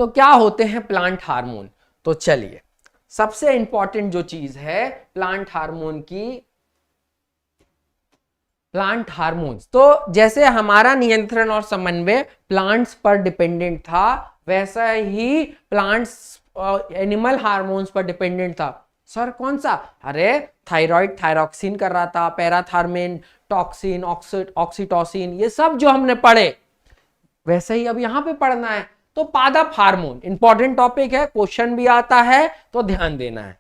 तो क्या होते हैं प्लांट हार्मोन? तो चलिए, सबसे इंपॉर्टेंट जो चीज है प्लांट हार्मोन की, प्लांट हार्मोन्स, तो जैसे हमारा नियंत्रण और समन्वय प्लांट्स पर डिपेंडेंट था, वैसा ही प्लांट्स एनिमल हार्मोन्स पर डिपेंडेंट था। सर कौन सा? अरे थायराइड थायरॉक्सिन कर रहा था, पैराथार्मिन, टॉक्सिन, ऑक्सीटोसिन, ये सब जो हमने पढ़े वैसे ही अब यहां पे पढ़ना है। तो पादप हार्मोन इंपॉर्टेंट टॉपिक है, क्वेश्चन भी आता है तो ध्यान देना है।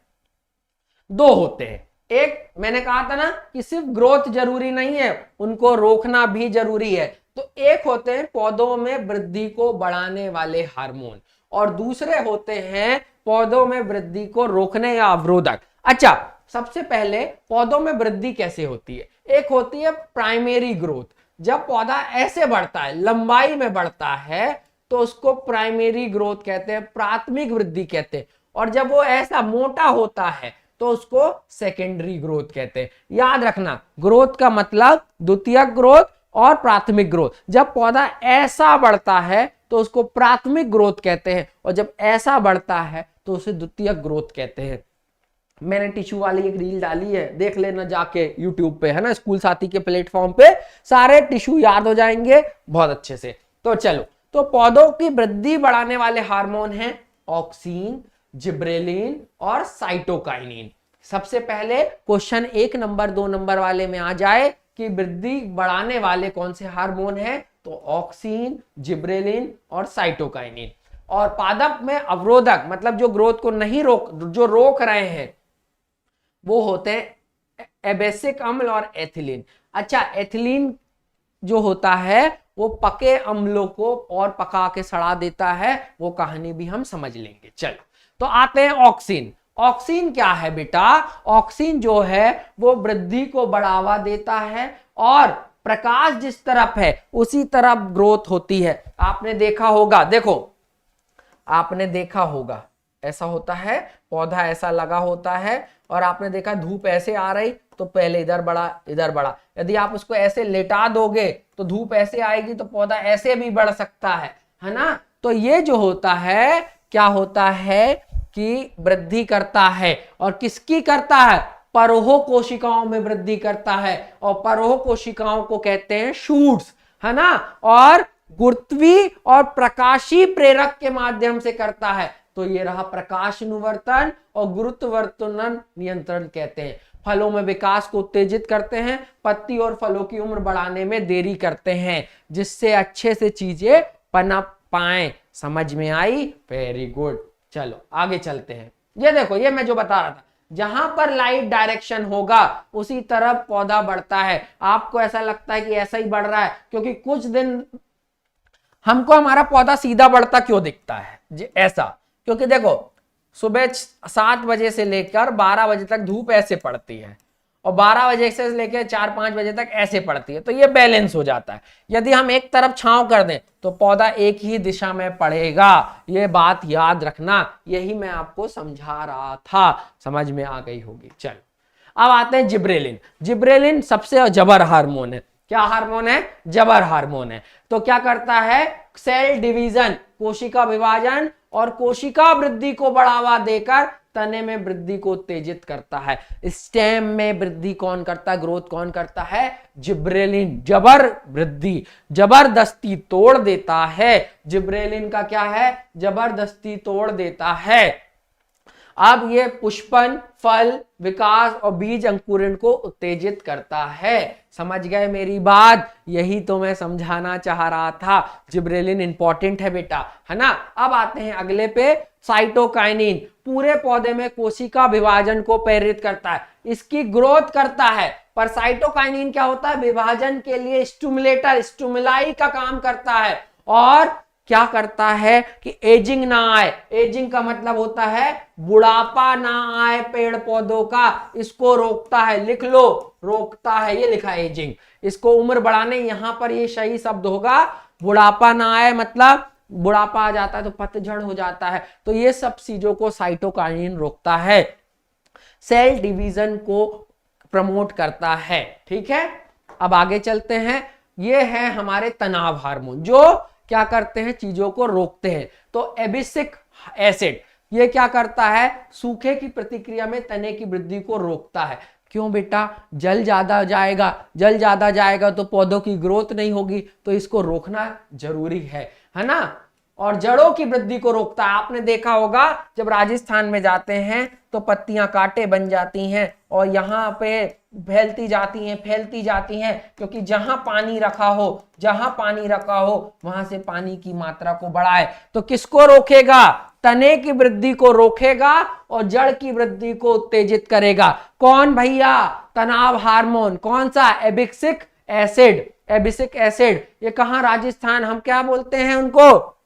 दो होते हैं, एक मैंने कहा था ना कि सिर्फ ग्रोथ जरूरी नहीं है, उनको रोकना भी जरूरी है। तो एक होते हैं पौधों में वृद्धि को बढ़ाने वाले हार्मोन, और दूसरे होते हैं पौधों में वृद्धि को रोकने या अवरोधक। अच्छा, सबसे पहले पौधों में वृद्धि कैसे होती है? एक होती है प्राइमरी ग्रोथ, जब पौधा ऐसे बढ़ता है, लंबाई में बढ़ता है, तो उसको प्राइमरी ग्रोथ कहते हैं, प्राथमिक वृद्धि कहते हैं। और जब वो ऐसा मोटा होता है तो उसको सेकेंडरी ग्रोथ कहते हैं। याद रखना, ग्रोथ का मतलब द्वितीयक ग्रोथ और प्राथमिक ग्रोथ। जब पौधा ऐसा बढ़ता है तो उसको प्राथमिक ग्रोथ कहते हैं, और जब ऐसा बढ़ता है तो उसे द्वितीयक ग्रोथ कहते हैं। मैंने टिश्यू वाली एक रील डाली है, देख लेना जाके यूट्यूब पे, है ना, स्कूल साथी के प्लेटफॉर्म पे, सारे टिश्यू याद हो जाएंगे बहुत अच्छे से। तो चलो, तो पौधों की वृद्धि बढ़ाने वाले हार्मोन हैं ऑक्सीन, जिब्रेलिन और साइटोकाइनिन। सबसे पहले क्वेश्चन 1 नंबर 2 नंबर वाले में आ जाए कि वृद्धि बढ़ाने वाले कौन से हार्मोन हैं, तो ऑक्सीन, जिब्रेलिन और साइटोकाइनिन। और पादप में अवरोधक मतलब जो ग्रोथ को नहीं रोक रहे हैं, वो होते हैं एबेसिक अम्ल और एथिलीन। अच्छा, एथिलीन जो होता है वो पके अम्लों को और पका के सड़ा देता है, वो कहानी भी हम समझ लेंगे। चलो, तो आते हैं ऑक्सीन। ऑक्सीन क्या है बेटा? ऑक्सीन जो है वो वृद्धि को बढ़ावा देता है, और प्रकाश जिस तरफ है उसी तरफ ग्रोथ होती है। आपने देखा होगा, देखो आपने देखा होगा, ऐसा होता है, पौधा ऐसा लगा होता है, और आपने देखा धूप ऐसे आ रही तो पहले इधर बढ़ा इधर बढ़ा। यदि आप उसको ऐसे लेटा दोगे तो धूप ऐसे आएगी तो पौधा ऐसे भी बढ़ सकता है ना। तो ये जो होता है, क्या होता है कि वृद्धि करता है, और किसकी करता है? परोह कोशिकाओं में वृद्धि करता है, और परोह कोशिकाओं को कहते हैं शूट्स, है ना। और गुरुत्वीय और प्रकाशीय प्रेरक के माध्यम से करता है, तो ये रहा प्रकाशानुवर्तन और गुरुत्वाकर्षण नियंत्रण कहते हैं। फलों में विकास को उत्तेजित करते हैं, पत्ती और फलों की उम्र बढ़ाने में देरी करते हैं, जिससे अच्छे से चीजें पनप पाए। समझ में आई? Very good. चलो आगे चलते हैं। ये देखो, ये मैं जो बता रहा था, जहां पर लाइट डायरेक्शन होगा उसी तरफ पौधा बढ़ता है। आपको ऐसा लगता है कि ऐसा ही बढ़ रहा है, क्योंकि कुछ दिन हमको हमारा पौधा सीधा बढ़ता क्यों दिखता है ऐसा? क्योंकि देखो, सुबह 7 बजे से लेकर 12 बजे तक धूप ऐसे पड़ती है, और 12 बजे से लेकर 4-5 बजे तक ऐसे पड़ती है, तो ये बैलेंस हो जाता है। यदि हम एक तरफ छांव कर दें तो पौधा एक ही दिशा में पड़ेगा। ये बात याद रखना, यही मैं आपको समझा रहा था, समझ में आ गई होगी। चलो अब आते हैं जिब्रेलिन। जिब्रेलिन सबसे जबर हार्मोन है। क्या हार्मोन है? जबर हार्मोन है। तो क्या करता है? सेल डिवीजन, कोशिका विभाजन और कोशिका वृद्धि को बढ़ावा देकर तने में वृद्धि को उत्तेजित करता है। स्टेम में वृद्धि कौन करता है, ग्रोथ कौन करता है? जिब्रेलिन। जबर वृद्धि, जबरदस्ती तोड़ देता है। जिब्रेलिन का क्या है? जबरदस्ती तोड़ देता है। अब ये पुष्पन, फल, विकास और बीज अंकुरण को उत्तेजित करता है। समझ गए मेरी बात? यही तो मैं समझाना चाह रहा था। जिब्रेलिन इंपॉर्टेंट है बेटा, है ना। अब आते हैं अगले पे, साइटोकाइनिन। पूरे पौधे में कोशिका विभाजन को प्रेरित करता है, इसकी ग्रोथ करता है। पर साइटोकाइनिन क्या होता है? विभाजन के लिए स्टिमुलेटर, स्टिमुलाई का काम करता है। और क्या करता है कि एजिंग ना आए। एजिंग का मतलब होता है बुढ़ापा ना आए पेड़ पौधों का, इसको रोकता है। लिख लो, रोकता है, ये लिखा है एजिंग। इसको उम्र बढ़ाने, यहां पर ये सही शब्द होगा, बुढ़ापा ना आए मतलब बुढ़ापा आ जाता है तो पतझड़ हो जाता है, तो ये सब चीजों को साइटोकाइनिन रोकता है। सेल डिवीजन को प्रमोट करता है। ठीक है, अब आगे चलते हैं। ये है हमारे तनाव हार्मोन, जो क्या करते हैं, चीजों को रोकते हैं। तो एबिसिक एसिड ये क्या करता है, सूखे की प्रतिक्रिया में तने की वृद्धि को रोकता है। क्यों बेटा, जल ज्यादा जाएगा तो पौधों की ग्रोथ नहीं होगी, तो इसको रोकना जरूरी है ना। और जड़ों की वृद्धि को रोकता है। आपने देखा होगा जब राजस्थान में जाते हैं तो पत्तियां कांटे बन जाती हैं और यहाँ पे फैलती जाती हैं, क्योंकि जहां पानी रखा हो वहां से पानी की मात्रा को बढ़ाए। तो किसको रोकेगा, तने की वृद्धि को रोकेगा और जड़ की वृद्धि को उत्तेजित करेगा। कौन भैया, तनाव हार्मोन। कौन सा, एबिसिक एसिड। ये कहां, राजस्थान। हम क्या बोलते हैं उनको,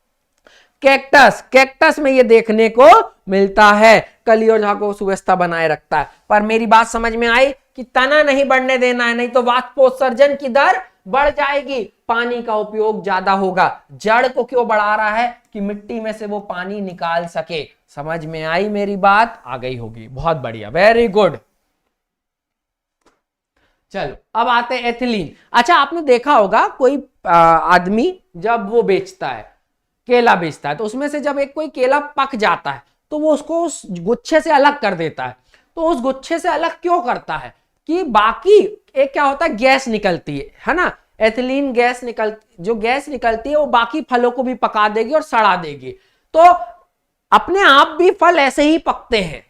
कैक्टस में ये देखने को मिलता है। कली और झाग को सुव्यवस्था बनाए रखता है। पर मेरी बात समझ में आई कि तना नहीं बढ़ने देना है, नहीं तो वाष्पोत्सर्जन की दर बढ़ जाएगी, पानी का उपयोग ज्यादा होगा। जड़ को क्यों बढ़ा रहा है, कि मिट्टी में से वो पानी निकाल सके। समझ में आई मेरी बात, आ गई होगी, बहुत बढ़िया, वेरी गुड। चलो अब आते हैं एथिलीन। अच्छा, आपने देखा होगा कोई आदमी जब वो बेचता है, केला बेचता है, तो उसमें से जब एक कोई केला पक जाता है तो वो उसको उस गुच्छे से अलग कर देता है। तो उस गुच्छे से अलग क्यों करता है, कि बाकी एक क्या होता है, गैस निकलती है ना, एथिलीन गैस जो गैस निकलती है वो बाकी फलों को भी पका देगी और सड़ा देगी। तो अपने आप भी फल ऐसे ही पकते हैं,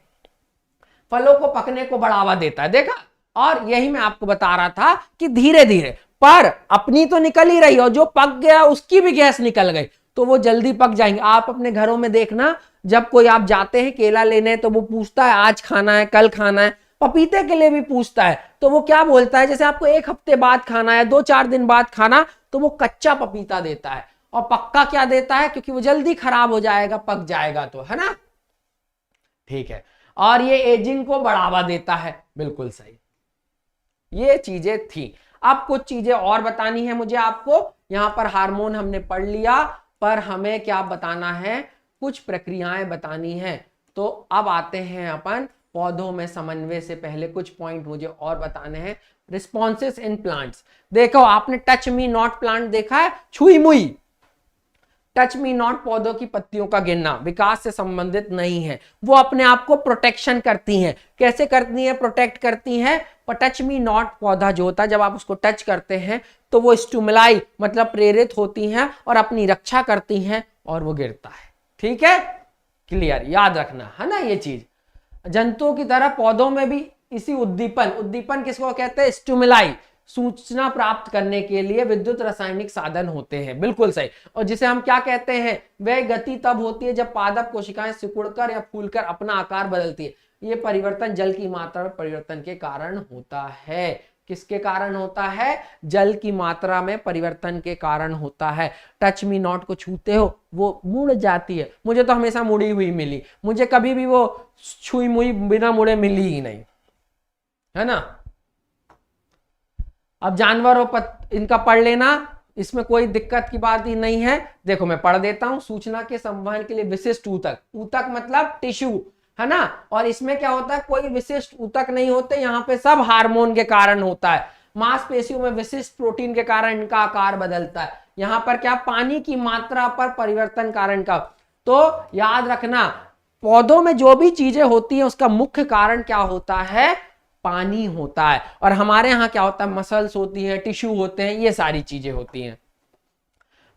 फलों को पकने को बढ़ावा देता है, देखा। और यही मैं आपको बता रहा था कि धीरे धीरे, पर अपनी तो निकल ही रही और जो पक गया उसकी भी गैस निकल गई, तो वो जल्दी पक जाएंगे। आप अपने घरों में देखना, जब कोई आप जाते हैं केला लेने तो वो पूछता है आज खाना है, कल खाना है। पपीते के लिए भी पूछता है, तो वो क्या बोलता है, जैसे आपको 1 हफ्ते बाद खाना है, 2-4 दिन बाद खाना, तो वो कच्चा पपीता देता है। और पक्का क्या देता है, क्योंकि वो जल्दी खराब हो जाएगा, पक जाएगा तो, है ना। ठीक है, और ये एजिंग को बढ़ावा देता है, बिल्कुल सही। ये चीजें थी। अब कुछ चीजें और बतानी है मुझे आपको। यहां पर हार्मोन हमने पढ़ लिया, पर हमें क्या बताना है, कुछ प्रक्रियाएं बतानी है। तो अब आते हैं अपन पौधों में समन्वय से पहले कुछ पॉइंट मुझे और बताने हैं। Responses in plants. देखो, आपने टच मी नॉट प्लांट देखा है, छुई मुई। टच मी नॉट पौधों की पत्तियों का गिरना विकास से संबंधित नहीं है, वो अपने आप को प्रोटेक्शन करती हैं। कैसे करती हैं, प्रोटेक्ट करती हैं। पर टच मी नॉट पौधा जो होता है, जब आप उसको टच करते हैं तो वो स्टिमुलाई मतलब प्रेरित होती हैं और अपनी रक्षा करती हैं और वो गिरता है। ठीक है, क्लियर, याद रखना है ना ये चीज। जंतुओं की तरह पौधों में भी इसी उद्दीपन किसको कहते हैं, स्टिमुलाई, सूचना प्राप्त करने के लिए विद्युत रासायनिक साधन होते हैं, बिल्कुल सही। और जिसे हम क्या कहते हैं, वह गति तब होती है जब पादप कोशिकाएं सिकुड़कर या फूलकर अपना आकार बदलती है। ये परिवर्तन जल की मात्रा में परिवर्तन के कारण होता है। किसके कारण होता है, जल की मात्रा में परिवर्तन के कारण होता है। टच मी नॉट को छूते हो, वो मुड़ जाती है। मुझे तो हमेशा मुड़ी हुई मिली, मुझे कभी भी वो छुई मुई बिना मुड़े मिली ही नहीं, है ना। अब जानवरों इनका पढ़ लेना, इसमें कोई दिक्कत की बात ही नहीं है। देखो मैं पढ़ देता हूं। सूचना के संवहन के लिए विशिष्ट ऊतक, ऊतक मतलब टिश्यू, है ना। और इसमें क्या होता है, कोई विशिष्ट ऊतक नहीं होते, यहाँ पे सब हार्मोन के कारण होता है। मांसपेशियों में विशिष्ट प्रोटीन के कारण इनका आकार बदलता है। यहाँ पर क्या, पानी की मात्रा पर परिवर्तन कारण का। तो याद रखना, पौधों में जो भी चीजें होती हैं उसका मुख्य कारण क्या होता है, पानी होता है। और हमारे यहाँ क्या होता है, मसल्स होती है, टिश्यू होते हैं, ये सारी चीजें होती हैं।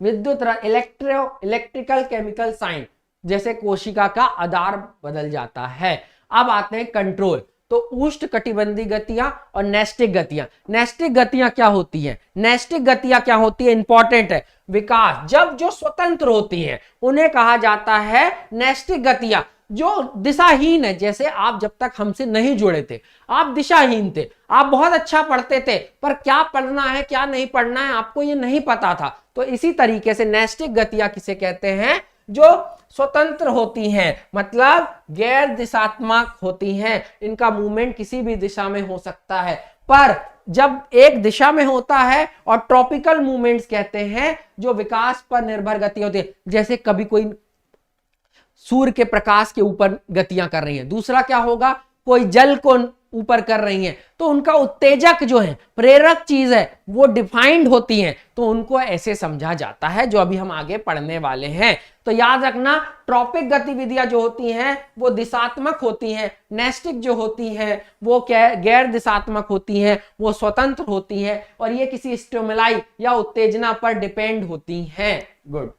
विद्युत इलेक्ट्रिकल केमिकल साइन, जैसे कोशिका का आधार बदल जाता है। अब आते हैं कंट्रोल। तो उष्ण कटिबंधीय गतियां और नैस्टिक गतियां। नैस्टिक गतियां क्या होती हैं, नैस्टिक गतियां क्या होती है, इंपॉर्टेंट है। विकास जब जो स्वतंत्र होती हैं उन्हें कहा जाता है नैस्टिक गतियां। जो दिशाहीन है, जैसे आप जब तक हमसे नहीं जुड़े थे आप दिशाहीन थे, आप बहुत अच्छा पढ़ते थे पर क्या पढ़ना है क्या नहीं पढ़ना है आपको ये नहीं पता था। तो इसी तरीके से नैस्टिक गतियां किसे कहते हैं, जो स्वतंत्र होती हैं, मतलब गैर दिशात्मक होती हैं। इनका मूवमेंट किसी भी दिशा में हो सकता है, पर जब एक दिशा में होता है। और ट्रॉपिकल मूवमेंट्स कहते हैं जो विकास पर निर्भर गति होती है, जैसे कभी कोई सूर्य के प्रकाश के ऊपर गतियां कर रही हैं। दूसरा क्या होगा, कोई जल को ऊपर कर रही हैं तो उनका उत्तेजक जो है, प्रेरक चीज है, वो डिफाइंड होती हैं, तो उनको ऐसे समझा जाता है, जो अभी हम आगे पढ़ने वाले हैं। तो याद रखना, ट्रॉपिक गतिविधियां जो होती हैं वो दिशात्मक होती हैं, नेस्टिक जो होती हैं वो गैर दिशात्मक होती हैं, वो स्वतंत्र होती हैं, और ये किसी स्टिमुलाई या उत्तेजना पर डिपेंड होती हैं। गुड,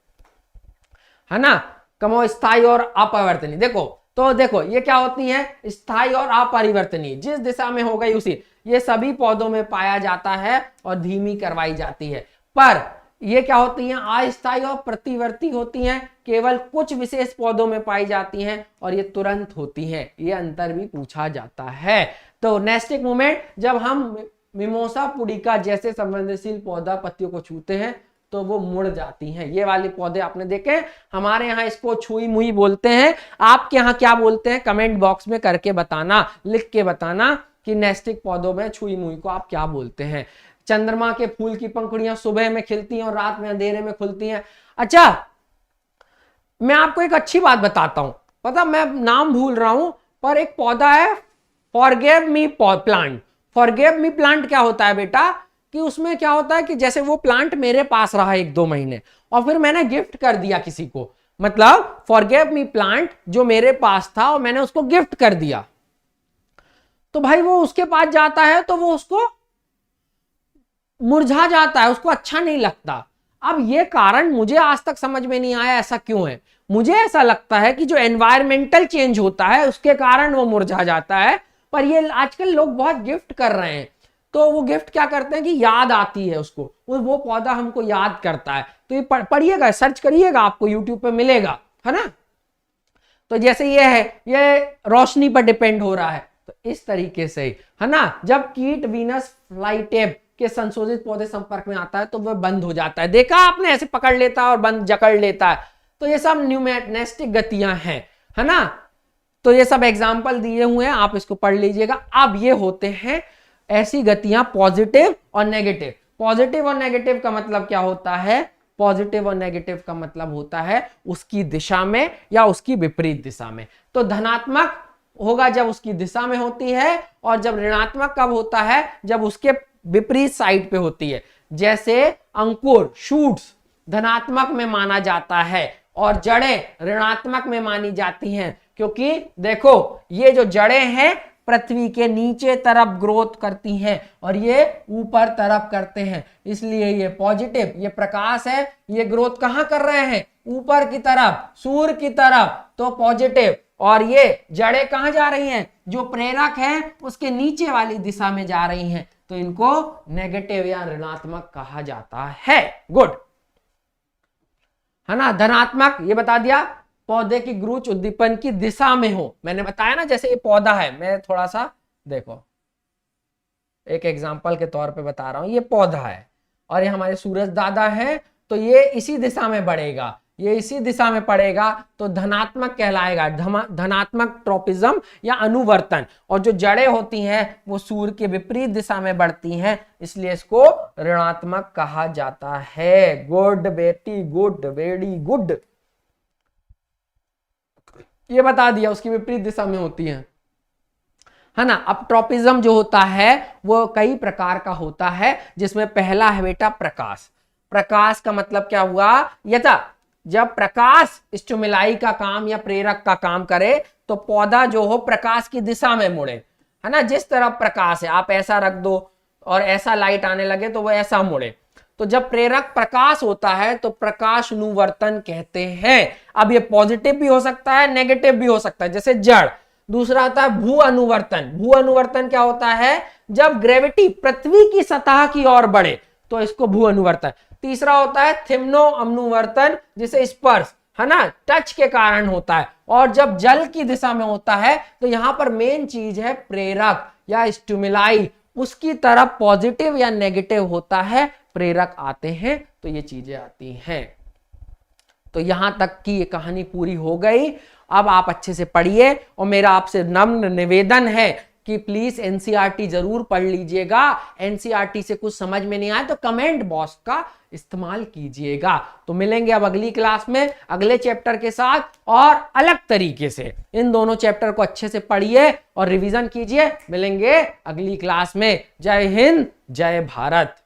है ना। कमो स्थायी और अपरिवर्तनीय, देखो तो देखो ये क्या होती है, स्थायी और अपरिवर्तनीय, जिस दिशा में हो गई उसी, ये सभी पौधों में पाया जाता है और धीमी करवाई जाती है। पर ये क्या होती हैं, अस्थायी और प्रतिवर्ती होती हैं, केवल कुछ विशेष पौधों में पाई जाती हैं और ये तुरंत होती हैं। ये अंतर भी पूछा जाता है। तो नेस्टिक मूवमेंट, जब हम मिमोसा पुडिका जैसे संवेदनशील पौधा पत्तियों को छूते हैं तो वो मुड़ जाती हैं। ये वाले पौधे आपने देखे, हमारे यहाँ इसको छुई मुई बोलते हैं, आपके यहाँ क्या बोलते हैं कमेंट बॉक्स में करके बताना, लिख के बताना कि नेस्टिक पौधों में छुई मुई को आप क्या बोलते हैं। चंद्रमा के फूल की पंखुड़ियां सुबह में खिलती हैं और रात में अंधेरे में खुलती हैं। अच्छा, मैं आपको एक अच्छी बात बताता हूं, पता मैं नाम भूल रहा हूं, पर एक पौधा है forgive me plant. Forgive me plant क्या होता है बेटा, कि उसमें क्या होता है कि जैसे वो प्लांट मेरे पास रहा 1-2 महीने और फिर मैंने गिफ्ट कर दिया किसी को, मतलब फॉरगिव मी प्लांट जो मेरे पास था और मैंने उसको गिफ्ट कर दिया, तो भाई वो उसके पास जाता है तो वो उसको मुरझा जाता है, उसको अच्छा नहीं लगता। अब ये कारण मुझे आज तक समझ में नहीं आया ऐसा क्यों है। मुझे ऐसा लगता है कि जो एनवायरमेंटल चेंज होता है उसके कारण वो मुरझा जाता है, पर ये आजकल लोग बहुत गिफ्ट कर रहे हैं, तो वो गिफ्ट क्या करते हैं कि याद आती है उसको, वो पौधा हमको याद करता है। तो ये पढ़िएगा, सर्च करिएगा, आपको यूट्यूब पे मिलेगा, है ना। तो जैसे ये है, ये रोशनी पर डिपेंड हो रहा है, तो इस तरीके से, है ना। जब कीट वीनस फ्लाईटेप के संशोधित पौधे संपर्क में आता है तो वह बंद हो जाता है, देखा आपने, ऐसे पकड़ लेता है और बंद जकड़ लेता है। तो ये सब न्यूमेनेस्टिक गतियां हैं, है ना। तो ये सब एग्जाम्पल दिए हुए हैं, आप इसको पढ़ लीजिएगा। अब ये होते हैं ऐसी गतियां पॉजिटिव और नेगेटिव। पॉजिटिव और नेगेटिव का मतलब क्या होता है, पॉजिटिव और नेगेटिव का मतलब होता है उसकी दिशा में या उसकी विपरीत दिशा में। तो धनात्मक होगा जब उसकी दिशा में होती है, और जब ऋणात्मक कब होता है, जब उसके विपरीत साइड पे होती है। जैसे अंकुर, शूट्स धनात्मक में माना जाता है और जड़ें ऋणात्मक में मानी जाती हैं, क्योंकि देखो ये जो जड़ें हैं पृथ्वी के नीचे तरफ ग्रोथ करती हैं और ये ऊपर तरफ करते हैं, इसलिए ये पॉजिटिव, ये प्रकाश है, ये ग्रोथ कहां कर रहे हैं, ऊपर की तरफ, सूर्य की तरफ, तो पॉजिटिव। और ये जड़ें कहां जा रही हैं, जो प्रेरक है उसके नीचे वाली दिशा में जा रही हैं, तो इनको नेगेटिव या ऋणात्मक कहा जाता है। गुड, है ना। धनात्मक ये बता दिया, पौधे की ग्रोथ उद्दीपन की दिशा में हो, मैंने बताया ना। जैसे ये पौधा है, मैं थोड़ा सा देखो एक एग्जांपल के तौर पे बता रहा हूं, ये पौधा है और ये हमारे सूरज दादा हैं, तो ये इसी दिशा में बढ़ेगा, ये इसी दिशा में पड़ेगा, तो धनात्मक कहलाएगा, धनात्मक ट्रोपिज्म या अनुवर्तन। और जो जड़ें होती हैं वो सूर्य के विपरीत दिशा में बढ़ती हैं, इसलिए इसको ऋणात्मक कहा जाता है। गुड बेटी, गुड, वेरी गुड, ये बता दिया, उसकी विपरीत दिशा में होती है ना। अब ट्रोपिज्म जो होता है वो कई प्रकार का होता है, जिसमें पहला है बेटा प्रकाश। प्रकाश का मतलब क्या हुआ, यथा जब प्रकाश स्टिमुलाई का काम या प्रेरक का काम करे तो पौधा जो हो प्रकाश की दिशा में मुड़े, है ना। जिस तरफ प्रकाश है आप ऐसा रख दो और ऐसा लाइट आने लगे तो वो ऐसा मुड़े। तो जब प्रेरक प्रकाश होता है तो प्रकाश अनुवर्तन कहते हैं। अब ये पॉजिटिव भी हो सकता है, नेगेटिव भी हो सकता है, जैसे जड़। दूसरा होता है भू अनुवर्तन। भू अनुवर्तन क्या होता है, जब ग्रेविटी पृथ्वी की सतह की ओर बढ़े तो इसको भू अनुवर्तन। तीसरा होता है थिम्नो अनुवर्तन, जिसे स्पर्श, है ना, टच के कारण होता है। और जब जल की दिशा में होता है तो यहां पर मेन चीज है प्रेरक या स्टिमुलाई, उसकी तरफ पॉजिटिव या नेगेटिव होता है, प्रेरक आते हैं तो ये चीजें आती हैं। तो यहां तक की ये कहानी पूरी हो गई। अब आप अच्छे से पढ़िए और मेरा आपसे नम्र निवेदन है कि प्लीज एनसीईआरटी जरूर पढ़ लीजिएगा। एनसीईआरटी से कुछ समझ में नहीं आया तो कमेंट बॉक्स का इस्तेमाल कीजिएगा। तो मिलेंगे अब अगली क्लास में अगले चैप्टर के साथ और अलग तरीके से। इन दोनों चैप्टर को अच्छे से पढ़िए और रिवीजन कीजिए। मिलेंगे अगली क्लास में। जय हिंद, जय भारत।